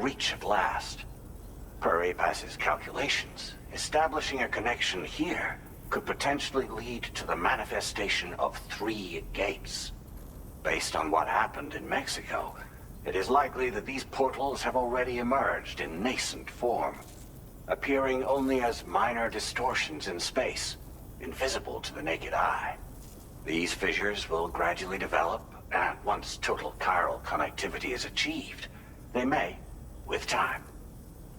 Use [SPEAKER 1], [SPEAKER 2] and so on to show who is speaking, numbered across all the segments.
[SPEAKER 1] reach at last. Per APAS's calculations, establishing a connection here could potentially lead to the manifestation of 3 gates. Based on what happened in Mexico, it is likely that these portals have already emerged in nascent form, appearing only as minor distortions in space, invisible to the naked eye. These fissures will gradually develop, and once total chiral connectivity is achieved, they may, with time,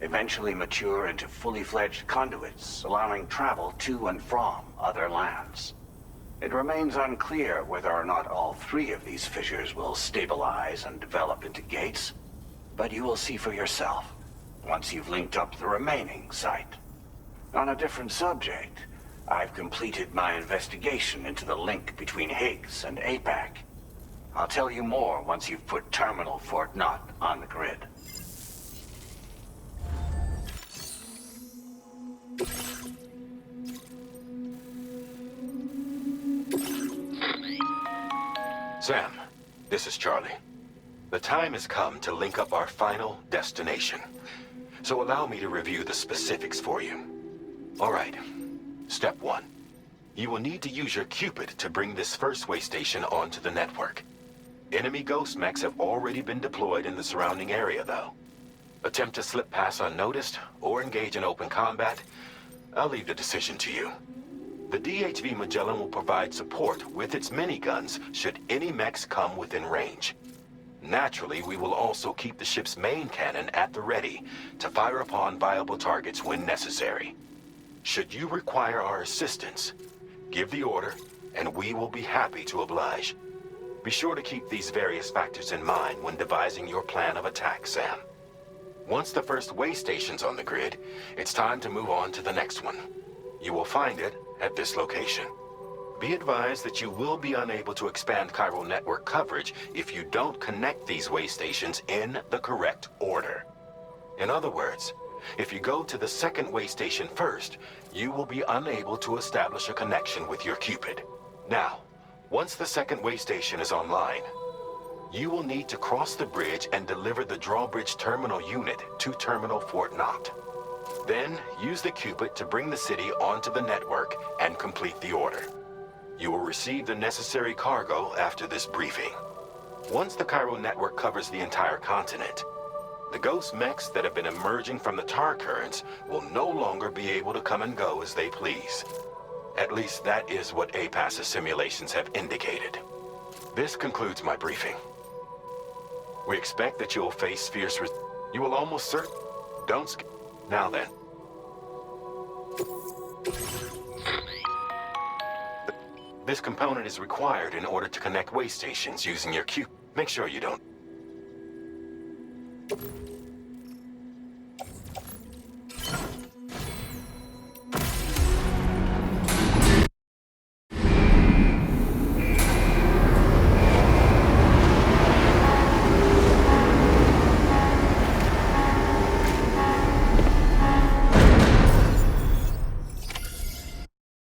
[SPEAKER 1] eventually mature into fully fledged conduits, allowing travel to and from other lands. It remains unclear whether or not all 3 of these fissures will stabilize and develop into gates, but you will see for yourself once you've linked up the remaining site. On a different subject, I've completed my investigation into the link between Higgs and APAC. I'll tell you more once you've put Terminal Fort Knott on the grid.
[SPEAKER 2] Sam, this is Charlie. The time has come to link up our final destination. So allow me to review the specifics for you. All right. Step 1. You will need to use your Cupid to bring this first way station onto the network. Enemy ghost mechs have already been deployed in the surrounding area, though. Attempt to slip past unnoticed or engage in open combat, I'll leave the decision to you. The DHV Magellan will provide support with its miniguns should any mechs come within range. Naturally, we will also keep the ship's main cannon at the ready to fire upon viable targets when necessary. Should you require our assistance, give the order, and we will be happy to oblige. Be sure to keep these various factors in mind when devising your plan of attack, Sam. Once the first way station's on the grid, it's time to move on to the next one. You will find it at this location. Be advised that you will be unable to expand chiral network coverage if you don't connect these way stations in the correct order. In other words, if you go to the second way station first, you will be unable to establish a connection with your Cupid. Now, once the second way station is online, you will need to cross the bridge and deliver the drawbridge terminal unit to Terminal Fort Knott. Then, use the Cupid to bring the city onto the network and complete the order. You will receive the necessary cargo after this briefing. Once the chiral network covers the entire continent, the ghost mechs that have been emerging from the tar currents will no longer be able to come and go as they please. At least that is what APAS's simulations have indicated. This concludes my briefing. We expect that you will face fierce You will almost Don't Now then. This component is required in order to connect way stations using your Cupid. Make sure you don't.